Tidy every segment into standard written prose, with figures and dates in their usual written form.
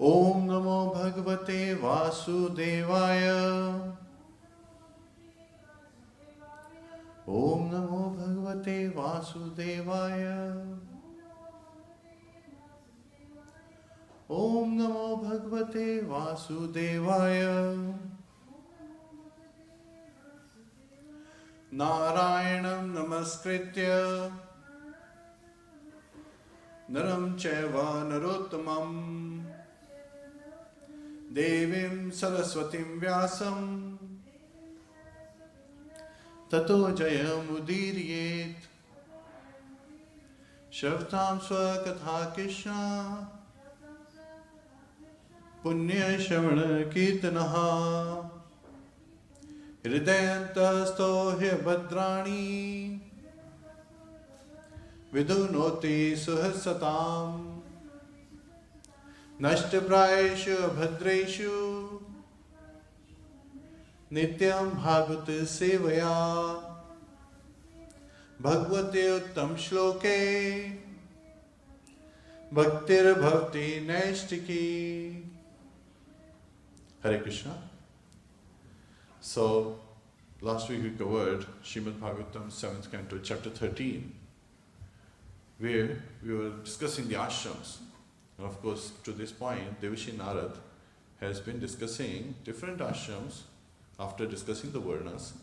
Om Namo Bhagavate Vasudevaya. Om Namo Bhagavate Vasudevaya. Om Namo Bhagavate Vasudevaya. Narayanam Namaskritya Naram Chaiva Narottamam Devim Saraswatim Vyasam Tato Jayam Udiriyet Shavtam Swakatha Krishna Punya Shavana Kirtanaha Hridayantasto Bhadrani Vidunoti Suhasatam Nashtaprayeshu Bhadreshu Nityam Bhagavata Sevaya Bhagavate Uttam Shloke Bhaktir Bhavti Naistiki. Hare Krishna. So, last week we covered Srimad Bhagavatam 7th Canto, chapter 13, where we were discussing the ashrams. And of course, to this point, Devashi Narada has been discussing different ashrams after discussing the Varnas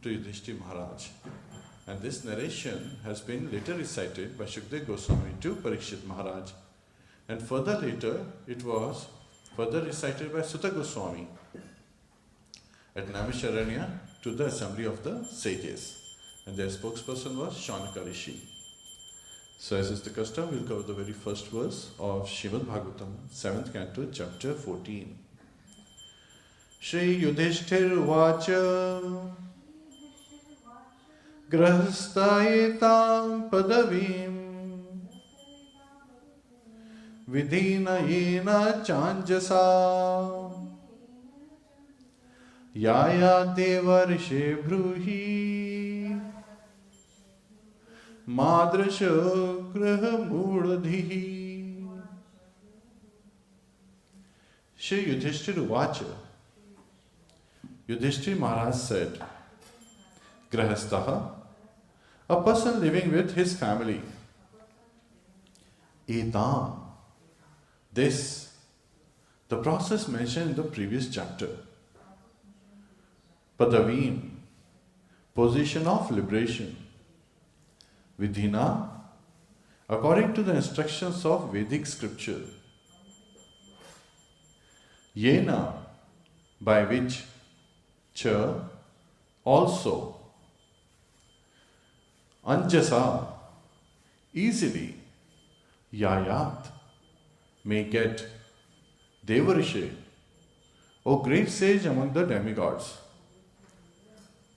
to Yudhishthira Maharaj. And this narration has been later recited by Shukdev Goswami to Parikshit Maharaj. And further later, it was further recited by Sutta Goswami at Naimisharanya to the assembly of the sages. And their spokesperson was Shaunaka Rishi. So as is the custom, we'll cover the very first verse of Srimad Bhagavatam, 7th Canto, chapter 14. Shri Yudhishthira Vacha Grhastha Padavim Vidhina Yena Chanjasa Yaya Devarishe Bruhi Madrasha Graha Mudadhi. Shri Yudhishthira Vacha. Yudhishthira Maharaj said, Grhastha, a person living with his family. Etam, this, the process mentioned in the previous chapter. Padavim, position of liberation. Vidhina, according to the instructions of Vedic scripture. Yena, by which. Cha, also. Anjasa, easily. Yayat, may get. Devarishe, O great sage among the demigods.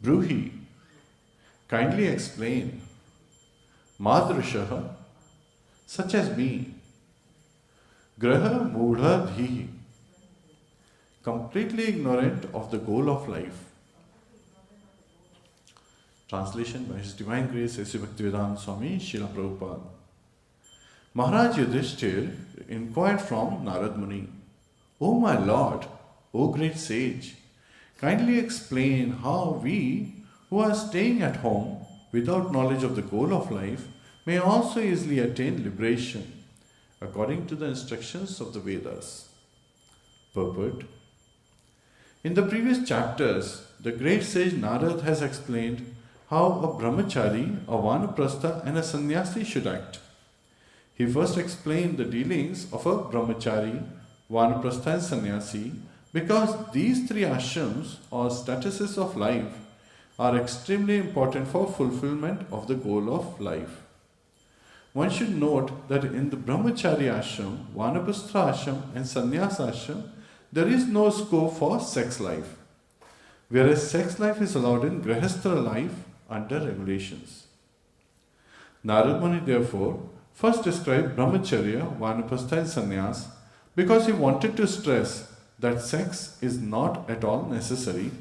Bruhi, kindly explain. Madrashaha, such as me. Graha Mudha Dhihi, completely ignorant of the goal of life. Translation by His Divine Grace S.C. Bhaktivedanta Swami Srila Prabhupada. Maharaj Yudhishthira inquired from Narada Muni, O my Lord, O great sage, kindly explain how we, who are staying at home without knowledge of the goal of life, may also easily attain liberation according to the instructions of the Vedas. Purport. In the previous chapters, the great sage Narada has explained how a brahmachari, a vanaprastha and a sannyasi should act. He first explained the dealings of a brahmachari, vanaprastha and sannyasi because these three ashrams or statuses of life are extremely important for fulfillment of the goal of life. One should note that in the brahmachari ashram, vanaprastha ashram and sannyasa ashram, there is no scope for sex life, whereas sex life is allowed in Grhastha life under regulations. Narada Muni therefore first described brahmacharya, vanaprastha and sannyas because he wanted to stress that sex is not at all necessary,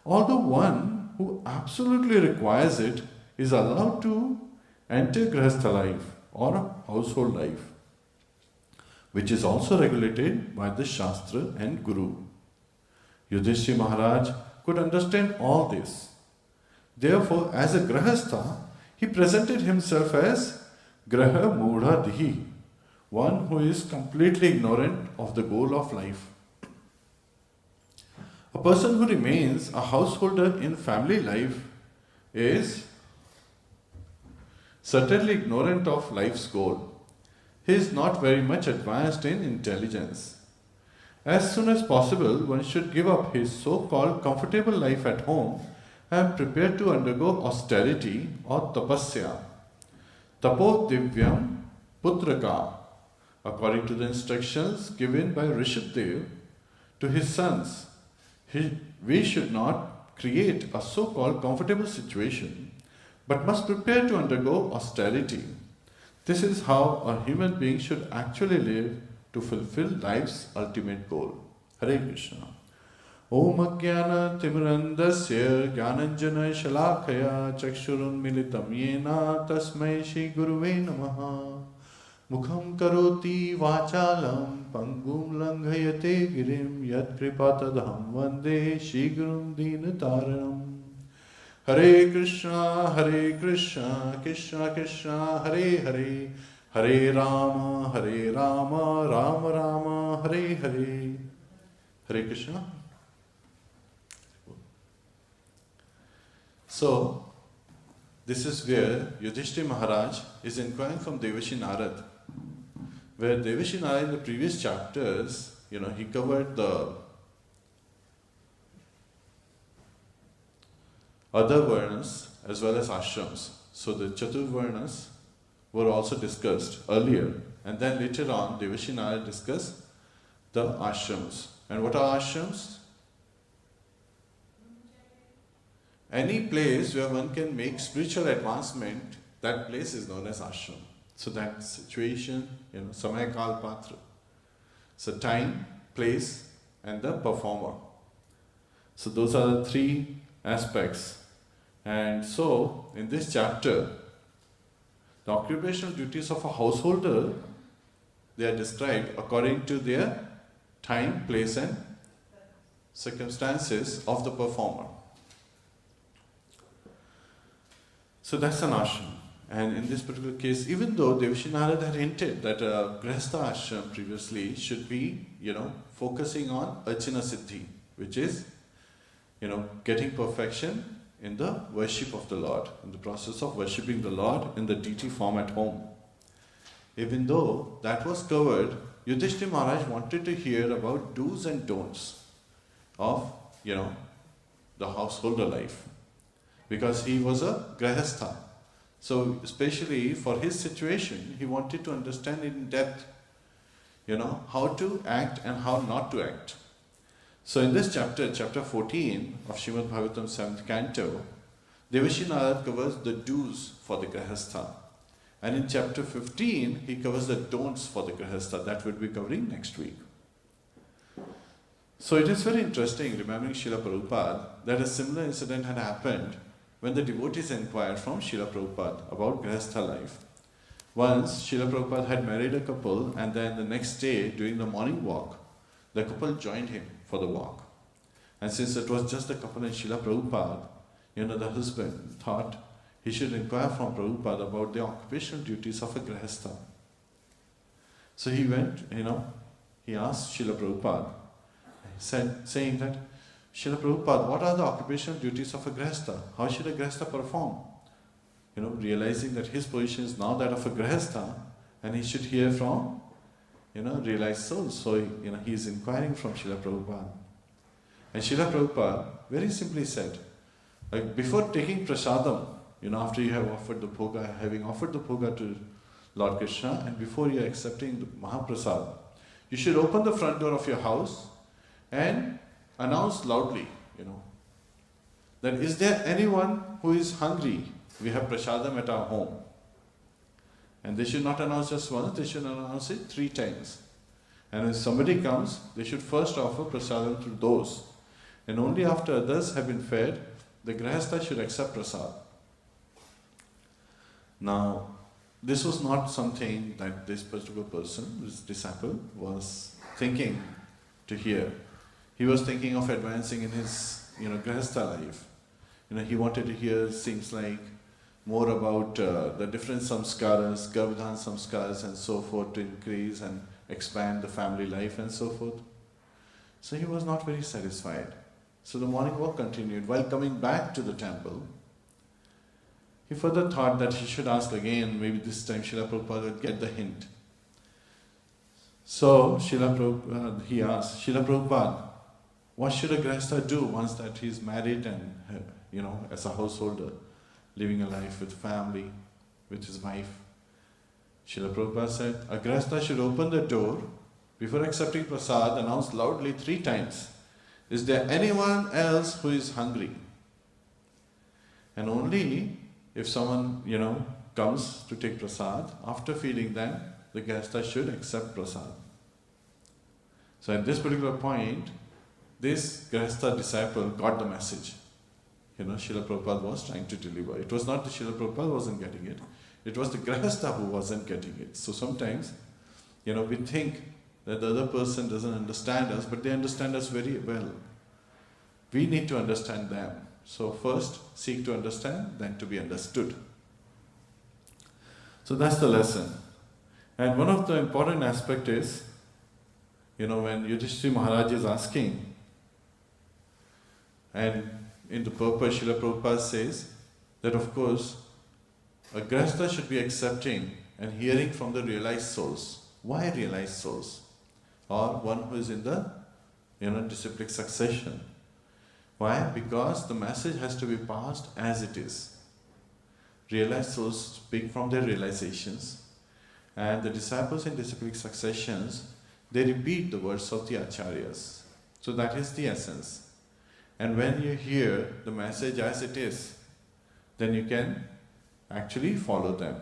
although one who absolutely requires it is allowed to enter Grhastha life or household life. which is also regulated by the Shastra and Guru. Yudhishthira Maharaj could understand all this. Therefore, as a Grhastha, he presented himself as Graha Mudha Dihi, one who is completely ignorant of the goal of life. A person who remains a householder in family life is certainly ignorant of life's goal. He is not very much advanced in intelligence. As soon as possible, one should give up his so-called comfortable life at home and prepare to undergo austerity or tapasya. Tapo divyam putraka, according to the instructions given by Rishabdev to his sons. We should not create a so-called comfortable situation, but must prepare to undergo austerity. This is how a human being should actually live to fulfill life's ultimate goal. Hare Krishna. Om Ajnana Timirandasya Jnananjana Shalakaya Chakshurun Militam Yena Tasmai Shri Guruve Namaha Mukham Karoti Vachalam Pangum Langhayate Girim Yat Kripatadham Vande Shri Gurum Dinataranam. Hare Krishna, Krishna Krishna, Hare Hare, Hare Rama, Rama Rama, Hare Hare. Hare Krishna. So, this is where Yudhishthira Maharaj is inquiring from Devashi Narad. Where Devashi Narad in the previous chapters, he covered the other varnas as well as ashrams. So the Chaturvarnas were also discussed earlier, and then later on Devashi Narad discussed the ashrams. And what are ashrams? Any place where one can make spiritual advancement, that place is known as ashram. So that situation, samaya kal patra. So time, place, and the performer. So those are the three aspects. And so, in this chapter, the occupational duties of a householder, they are described according to their time, place, and circumstances of the performer. So that's an ashram. And in this particular case, even though Devashi Narad had hinted that a Grhastha ashram previously should be, focusing on Archana Siddhi, which is, getting perfection in the worship of the Lord, in the process of worshipping the Lord in the deity form at home. Even though that was covered, Yudhishthira Maharaj wanted to hear about do's and don'ts of, the householder life. Because he was a Grhastha. So especially for his situation, he wanted to understand in depth, how to act and how not to act. So in this chapter, chapter 14 of Srimad Bhagavatam 7th canto, Devashi Narad covers the do's for the Grhastha. And in chapter 15, he covers the don'ts for the Grhastha. That we'll be covering next week. So it is very interesting, remembering Srila Prabhupada, that a similar incident had happened when the devotees inquired from Srila Prabhupada about Grhastha life. Once, Srila Prabhupada had married a couple, and then the next day, during the morning walk, the couple joined him for the walk. And since it was just the couple and Srila Prabhupada, the husband thought he should inquire from Prabhupada about the occupational duties of a Grhastha. So he went, he asked Srila Prabhupada, saying that, Srila Prabhupada, what are the occupational duties of a Grhastha? How should a Grhastha perform? Realizing that his position is now that of a Grhastha, and he should hear from, realized souls. So, he is inquiring from Srila Prabhupada. And Srila Prabhupada very simply said, before taking prasadam, after you have offered the bhoga, having offered the bhoga to Lord Krishna, and before you are accepting the Mahaprasad, you should open the front door of your house and announce loudly, that is there anyone who is hungry? We have prasadam at our home. And they should not announce just once, they should announce it 3 times. And if somebody comes, they should first offer prasadam to those. And only after others have been fed, the Grhastha should accept prasad. Now, this was not something that this particular person, this disciple, was thinking to hear. He was thinking of advancing in his, Grhastha life. He wanted to hear, seems like, more about the different samskaras, Garbhadhan samskaras and so forth, to increase and expand the family life and so forth. So he was not very satisfied. So the morning walk continued. While coming back to the temple, he further thought that he should ask again, maybe this time Srila Prabhupada would get the hint. So he asked, Srila Prabhupada, what should a Grhastha do once that he is married and, as a householder, living a life with family, with his wife? Srila Prabhupada said, a Grhastha should open the door, before accepting prasad, announce loudly 3 times, is there anyone else who is hungry? And only if someone, comes to take prasad, after feeding them, the Grhastha should accept prasad. So at this particular point, this Grhastha disciple got the message. Srila Prabhupada was trying to deliver. It was not that Srila Prabhupada wasn't getting it. It was the Grhastha who wasn't getting it. So sometimes, we think that the other person doesn't understand us, but they understand us very well. We need to understand them. So first, seek to understand, then to be understood. So that's the lesson. And one of the important aspects is, when Yudhishthira Maharaj is asking, and in the purpose, Srila Prabhupada says that of course, a Grhastha should be accepting and hearing from the realized souls. Why realized souls? Or one who is in the disciplic succession. Why? Because the message has to be passed as it is. Realized souls speak from their realizations, and the disciples in disciplic successions, they repeat the words of the acharyas. So that is the essence. And when you hear the message as it is, then you can actually follow them.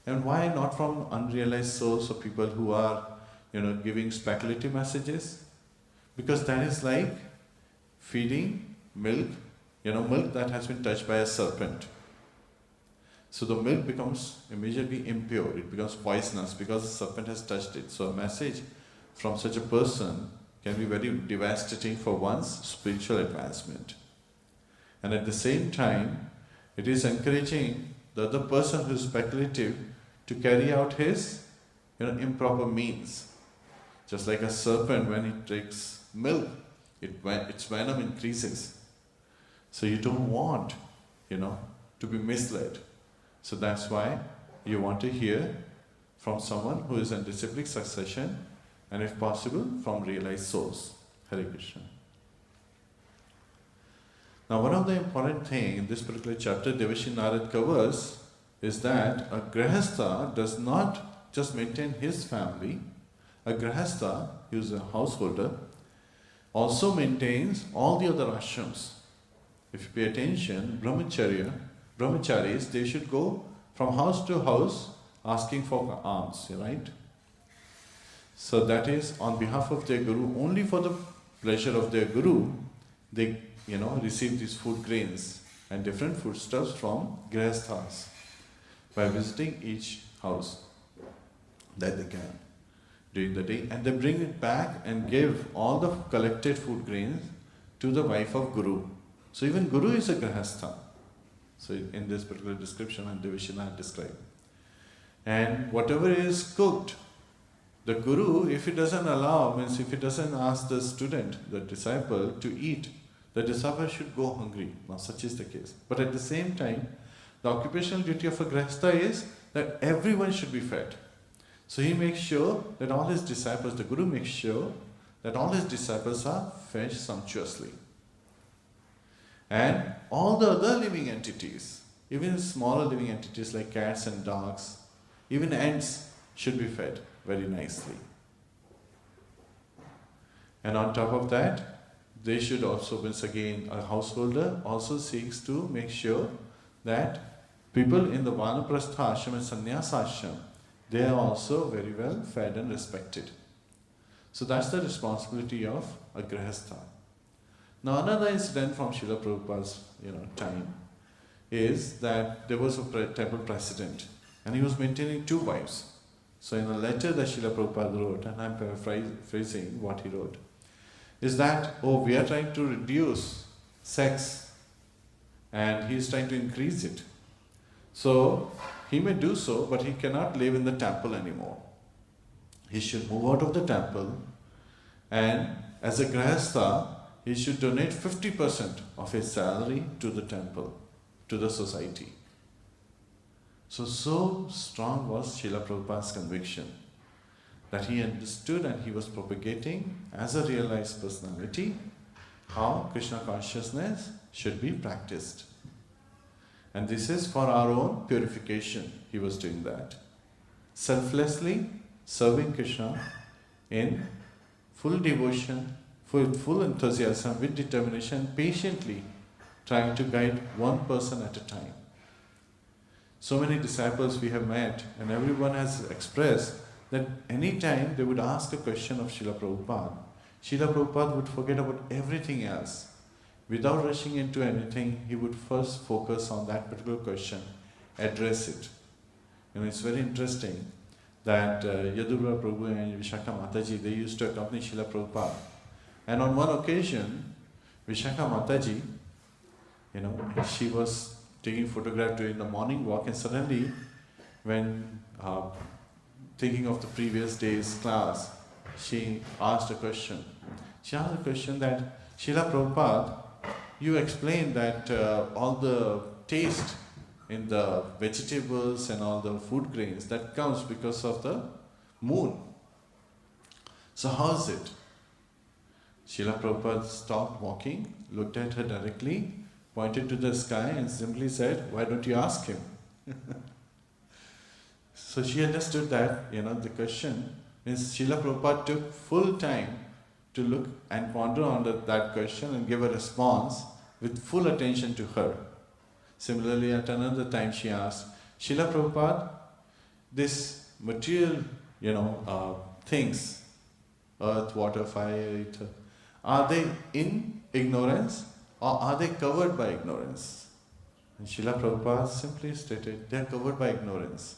And why not from unrealized souls or people who are, giving speculative messages? Because that is like feeding milk, milk that has been touched by a serpent. So the milk becomes immediately impure, it becomes poisonous because the serpent has touched it. So a message from such a person can be very devastating for one's spiritual advancement. And at the same time, it is encouraging the other person who is speculative to carry out his improper means. Just like a serpent, when it drinks milk, its venom increases. So you don't want, to be misled. So that's why you want to hear from someone who is in disciplic succession, and if possible, from realized souls. Hare Krishna. Now, one of the important things in this particular chapter Devashi Narad covers is that a Grhastha does not just maintain his family. A Grhastha, who is a householder, also maintains all the other ashrams. If you pay attention, brahmacharis, they should go from house to house asking for alms, right? So that is on behalf of their guru, only for the pleasure of their guru, they receive these food grains and different foodstuffs from Grhasthas by visiting each house that they can during the day, and they bring it back and give all the collected food grains to the wife of Guru. So even Guru is a Grhastha. So in this particular description, and Devashina had described. And whatever is cooked, the Guru, if he doesn't allow, means if he doesn't ask the student, the disciple, to eat, the disciple should go hungry. Now such is the case. But at the same time, the occupational duty of a Grhastha is that everyone should be fed. So he makes sure that all his disciples, the Guru makes sure that all his disciples are fed sumptuously. And all the other living entities, even smaller living entities like cats and dogs, even ants should be fed very nicely. And on top of that, they should also, once again, a householder also seeks to make sure that people in the Vanaprastha ashram and Sannyasa ashram, they are also very well fed and respected. So that's the responsibility of a Grhastha. Now another incident from Srila Prabhupada's time is that there was a temple president, and he was maintaining 2 wives. So in a letter that Srila Prabhupada wrote, and I'm paraphrasing what he wrote, is that, oh, we are trying to reduce sex and he is trying to increase it. So he may do so, but he cannot live in the temple anymore. He should move out of the temple, and as a Grhastha, he should donate 50% of his salary to the temple, to the society. So strong was Srila Prabhupada's conviction that he understood and he was propagating as a realized personality how Krishna consciousness should be practiced. And this is for our own purification. He was doing that. Selflessly serving Krishna in full devotion, full enthusiasm, with determination, patiently trying to guide one person at a time. So many disciples we have met, and everyone has expressed that any time they would ask a question of Srila Prabhupada would forget about everything else. Without rushing into anything, he would first focus on that particular question, address it. It's very interesting that Yadurva Prabhu and Vishakha Mataji, they used to accompany Srila Prabhupada. And on one occasion, Vishakha Mataji, she was taking photograph during the morning walk, and suddenly, when thinking of the previous day's class, she asked a question. She asked a question that, Srila Prabhupada, you explained that all the taste in the vegetables and all the food grains, that comes because of the moon. So how is it? Srila Prabhupada stopped walking, looked at her directly, pointed to the sky and simply said, why don't you ask him? So she understood that, the question means Srila Prabhupada took full time to look and ponder on that question and give a response with full attention to her. Similarly, at another time she asked, Srila Prabhupada, this material, things, earth, water, fire, ether, are they in ignorance or are they covered by ignorance? And Srila Prabhupada simply stated, they are covered by ignorance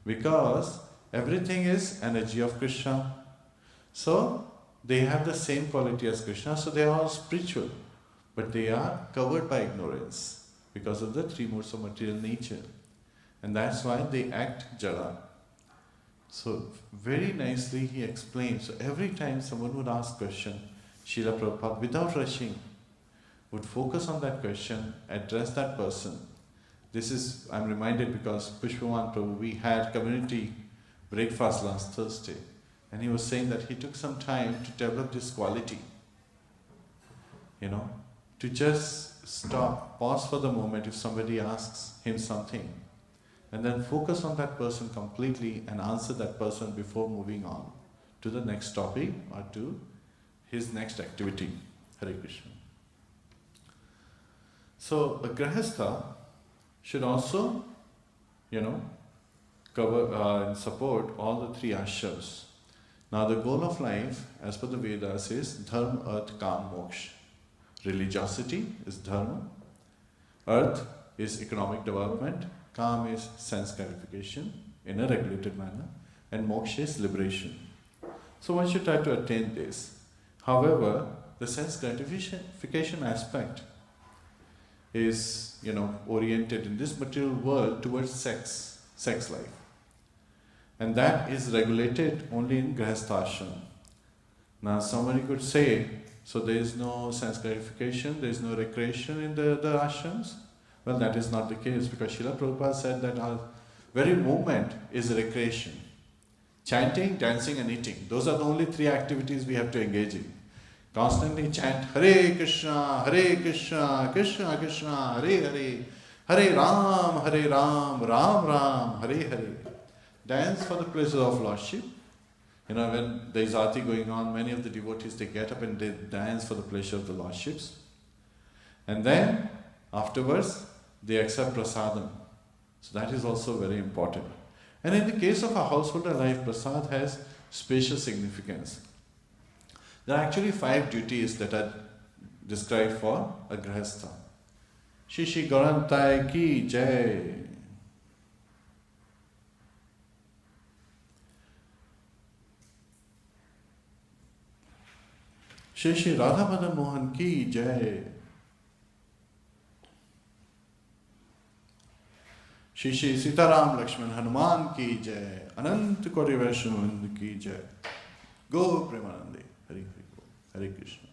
because everything is energy of Krishna. So they have the same quality as Krishna, so they are all spiritual, but they are covered by ignorance because of the 3 modes of material nature. And that's why they act jada. So very nicely he explained. So every time someone would ask question, Srila Prabhupada, without rushing, would focus on that question, address that person. This is, I'm reminded because Pushpavan Prabhu, we had community breakfast last Thursday, and he was saying that he took some time to develop this quality, to just stop, pause for the moment if somebody asks him something, and then focus on that person completely and answer that person before moving on to the next topic or to his next activity. Hare Krishna. So a Grhastha should also, cover and support all the 3 ashrams. Now the goal of life, as per the Vedas, is dharma, arth, kam, moksha. Religiosity is dharma, arth is economic development, kam is sense gratification in a regulated manner, and moksha is liberation. So one should try to attain this. However, the sense gratification aspect is, oriented in this material world towards sex life. And that is regulated only in Grhastha ashram. Now somebody could say, so there is no sense gratification, there is no recreation in the other ashrams? Well, that is not the case, because Srila Prabhupada said that our very movement is recreation. Chanting, dancing and eating, those are the only 3 activities we have to engage in. Constantly chant Hare Krishna, Krishna Krishna, Hare Hare, Hare Ram, Ram Ram, Hare Hare. Dance for the pleasure of Lordship. When there is Aarti going on, many of the devotees, they get up and they dance for the pleasure of the Lordships. And then, afterwards, they accept prasadam. So that is also very important. And in the case of a householder life, prasad has special significance. There are actually 5 duties that are described for a Grhastha. Shishi Gaurantai ki jai. Shri Shri Radha Madan Mohan ki jai. Shri Shri Sitaram Lakshman Hanuman ki jai. Anant Kori Vaishnav ki jai. Go Premanande. Hare Hare Krishna.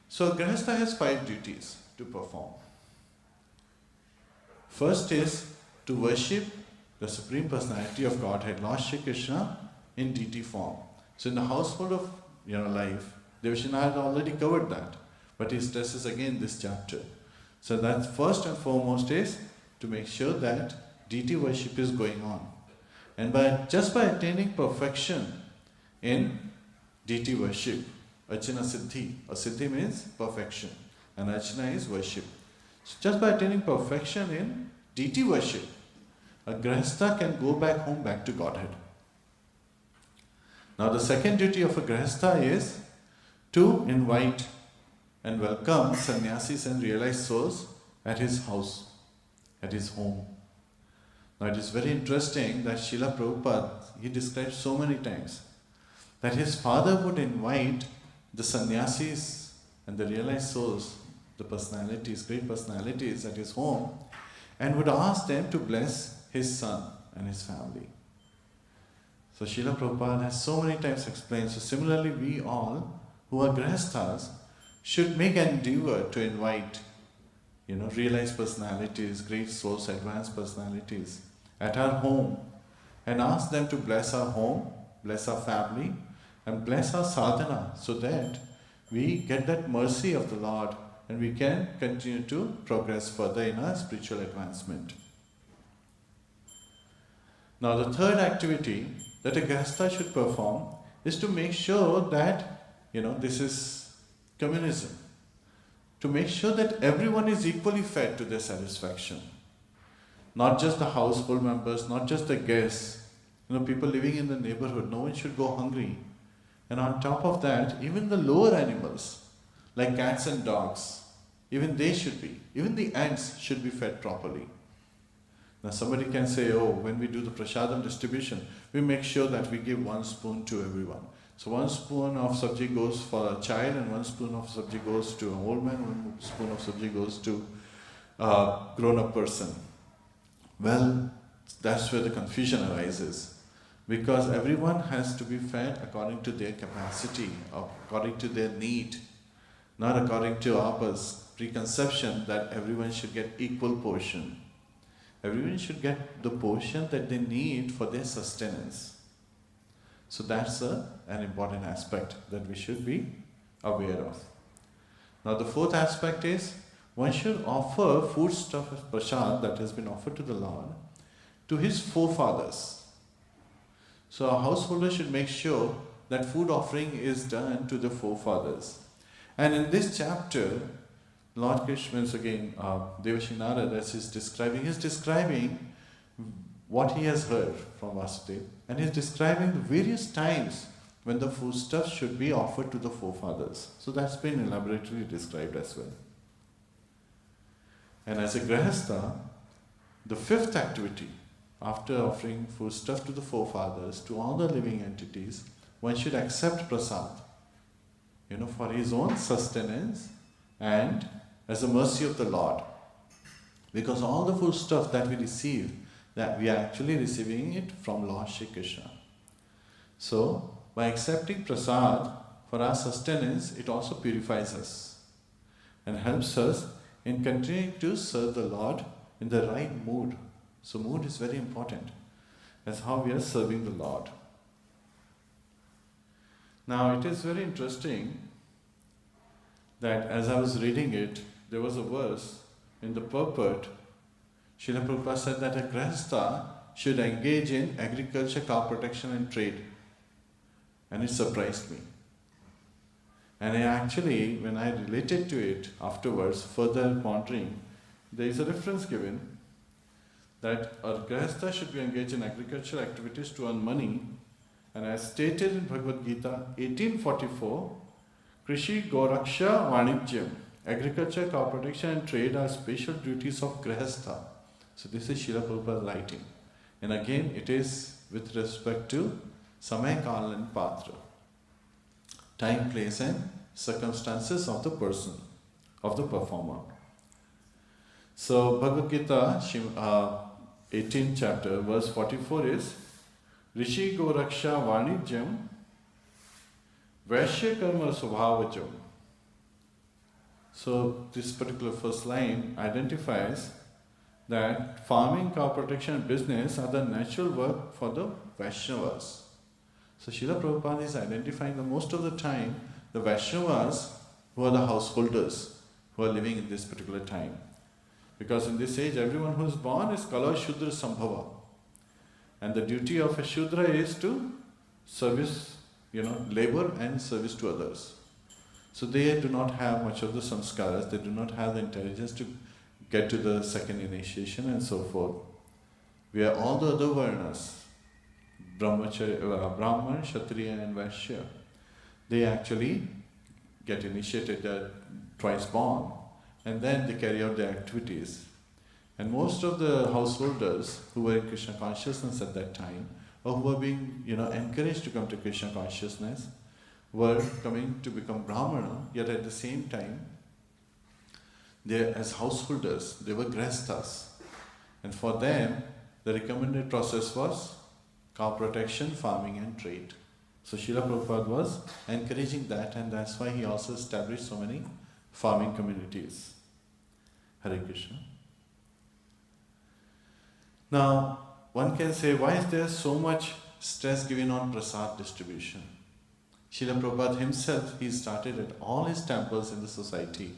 So Grhastha has 5 duties to perform. First is to worship the Supreme Personality of Godhead, Lord Shri Krishna, in deity form. So in the household of life, Devashinara had already covered that, but he stresses again this chapter. So that first and foremost is to make sure that deity worship is going on. And just by attaining perfection in deity worship, Archana Siddhi, or Siddhi means perfection, and Archana is worship. So just by attaining perfection in deity worship, a Grhastha can go back home, back to Godhead. Now the second duty of a Grhastha is to invite and welcome sannyasis and realized souls at his house, at his home. Now it is very interesting that Srila Prabhupada, he describes so many times that his father would invite the sannyasis and the realized souls, the personalities, great personalities at his home, and would ask them to bless his son and his family. So Srila Prabhupada has so many times explained, so similarly we all who are Grhasthas should make an endeavor to invite realized personalities, great souls, advanced personalities at our home and ask them to bless our home, bless our family, and bless our sadhana, so that we get that mercy of the Lord and we can continue to progress further in our spiritual advancement. Now the third activity that a Grhastha should perform is to make sure that, this is communism. To make sure that everyone is equally fed to their satisfaction. Not just the household members, not just the guests, people living in the neighborhood, no one should go hungry. And on top of that, even the lower animals, like cats and dogs, even they should be, even the ants should be fed properly. Now somebody can say, when we do the prasadam distribution, we make sure that we give 1 spoon to everyone. So 1 spoon of sabji goes for a child, and 1 spoon of sabji goes to an old man, 1 spoon of sabji goes to a grown-up person. Well, that's where the confusion arises. Because everyone has to be fed according to their capacity, according to their need, not according to our preconception that everyone should get equal portion. Everyone should get the portion that they need for their sustenance. So that's an important aspect that we should be aware of. Now the fourth aspect is, one should offer foodstuff as prasad that has been offered to the Lord to his forefathers. So a householder should make sure that food offering is done to the forefathers. And in this chapter, Lord Krishna, again, Narada, as he's describing what he has heard from Vasudeva, and he's describing the various times when the foodstuffs should be offered to the forefathers. So that's been elaborately described as well. And as a Grhastha, the fifth activity, after offering foodstuff to the forefathers, to all the living entities, one should accept prasad, for his own sustenance and as a mercy of the Lord. Because all the foodstuff that we receive, that we are actually receiving it from Lord Shri Krishna. So, by accepting prasad for our sustenance, it also purifies us and helps us in continuing to serve the Lord in the right mood. So mood is very important. That's how we are serving the Lord. Now it is very interesting that as I was reading it, there was a verse in the purport. Srila Prabhupada said that a Grhastha should engage in agriculture, cow protection and trade. And it surprised me. And when I related to it afterwards, further pondering, there is a reference given that a Grhastha should be engaged in agricultural activities to earn money. And as stated in Bhagavad Gita 18:44, Krishi Goraksha Vanijyam, agriculture, cow protection and trade are special duties of Grhastha. So this is Srila Prabhupada writing. And again it is with respect to Samay, Kal and Patra. time, place and circumstances of the person, of the performer. So Bhagavad Gita, 18th chapter, verse 44 is Rishi Goraksha Vanijyam Vaishya Karma Svabhavajam. So this particular first line identifies that farming, cow protection and business are the natural work for the Vaishnavas. So Srila Prabhupada is identifying that most of the time the Vaishnavas who are the householders who are living in this particular time. Because in this age everyone who is born is Kala Shudra Sambhava. And the duty of a Shudra is to service, labor and service to others. So they do not have much of the samskaras, they do not have the intelligence to get to the second initiation and so forth. We are all the other varnas, Brahman, Kshatriya and Vaishya. They actually get initiated, they are twice born, and then they carry out their activities. And most of the householders who were in Krishna consciousness at that time, or who were being encouraged to come to Krishna consciousness, were coming to become Brahmana, yet at the same time, they, as householders, they were Grhasthas. And for them, the recommended process was cow protection, farming and trade. So Srila Prabhupada was encouraging that, and that's why he also established so many farming communities. Hare Krishna. Now, one can say, why is there so much stress given on prasad distribution? Srila Prabhupada himself, he started at all his temples in the society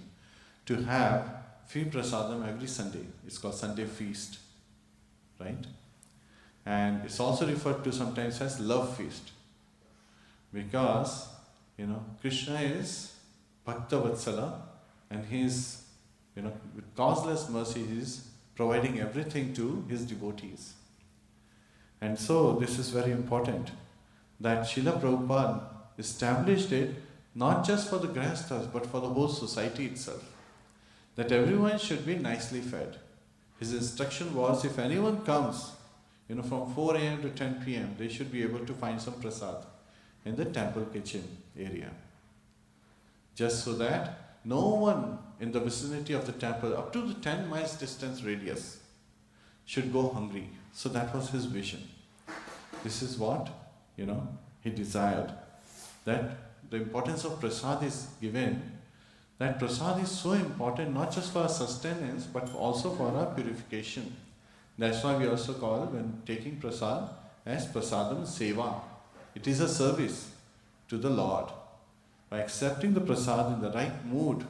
to have free prasadam every Sunday. It's called Sunday feast, right? And it's also referred to sometimes as love feast. Because, Krishna is Bhakta Vatsala, and he is, with causeless mercy, he is providing everything to his devotees. And so this is very important, that Srila Prabhupada established it not just for the Grhasthas but for the whole society itself, that everyone should be nicely fed. His instruction was, if anyone comes from 4 a.m. to 10 p.m, they should be able to find some prasad in the temple kitchen area, just so that no one in the vicinity of the temple up to the 10 miles distance radius should go hungry. So that was his vision. This is what he desired, that the importance of prasad is given, that prasad is so important not just for our sustenance but also for our purification. That's why we also call, when taking prasad, as prasadam seva. It is a service to the Lord. By accepting the prasad in the right mood,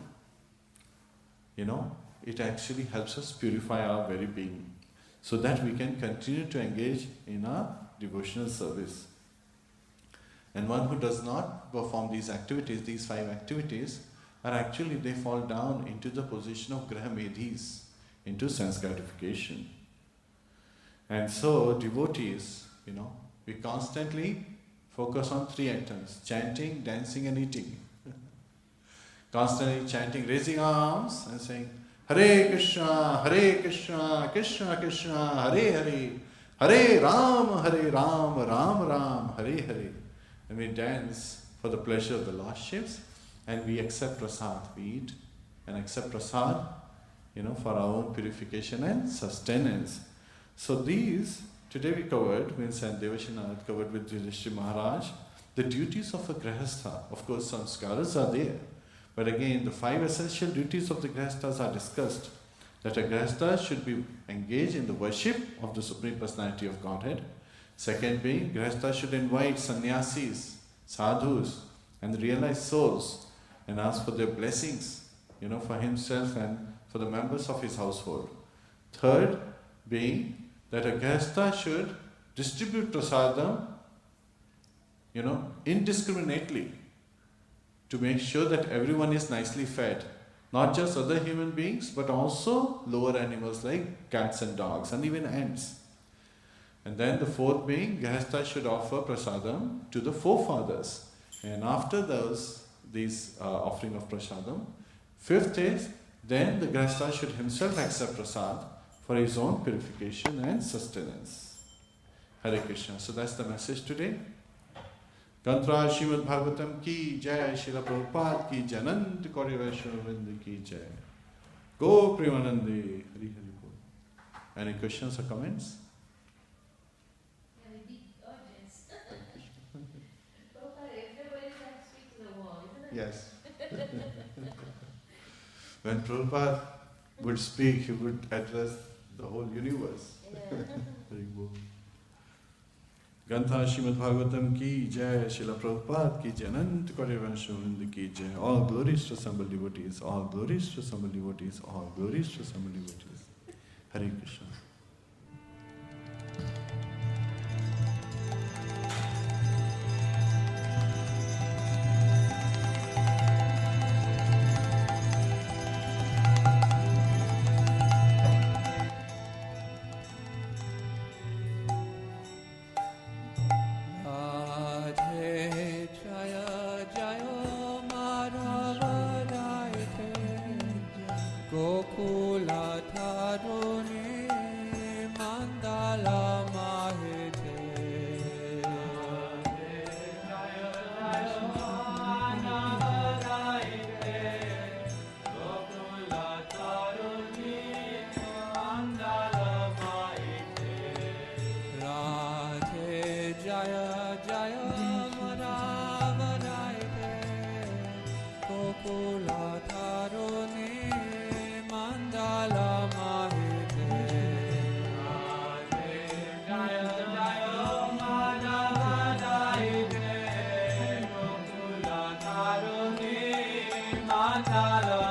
it actually helps us purify our very being, so that we can continue to engage in our devotional service. And one who does not perform these activities, these 5 activities, are actually, they fall down into the position of grahamedhis, into sense gratification. And so devotees, we constantly focus on 3 items: chanting, dancing and eating. Constantly chanting, raising arms and saying, Hare Krishna, Krishna Krishna, Hare Hare, Hare Ram, Ram Ram, Hare Hare. And we dance for the pleasure of the lordships, and we accept prasad. We eat and accept prasad, for our own purification and sustenance. So these, today we covered, means and Devashi Narad covered with Yudhishthira Maharaj, the duties of a Grhastha. Of course, samskaras are there. But again, the 5 essential duties of the Grhasthas are discussed. That a Grhastha should be engaged in the worship of the Supreme Personality of Godhead. Second being, Grhastha should invite sannyasis, sadhus, and realized souls and ask for their blessings, for himself and for the members of his household. Third being that a Grhastha should distribute prasadam, indiscriminately, to make sure that everyone is nicely fed. Not just other human beings, but also lower animals like cats and dogs and even ants. And then the fourth being, Grhastha should offer prasadam to the forefathers. And after these offering of prasadam, fifth is, then the Grhastha should himself accept prasad for his own purification and sustenance. Hare Krishna. So that's the message today. Tantra Srimad Bhagavatam ki jai, Srila Prabhupada ki jai, Anant Kori Vaishnava ki jai. Go Premanande, Hari Hari Bol. Any questions or comments? Yeah, a big audience. Prabhupada, everybody has to speak to the wall, isn't it? Yes. When Prabhupada would speak, he would address the whole universe. Yeah. Hari Bol. Grhastha Srimad Bhagavatam ki jai, Srila Prabhupada ki jai, Anant Kori Vaishnava ki jai. All glories to Sambal devotees, all glories to Sambal devotees, all glories to Sambal devotees. Hare Krishna. Narada.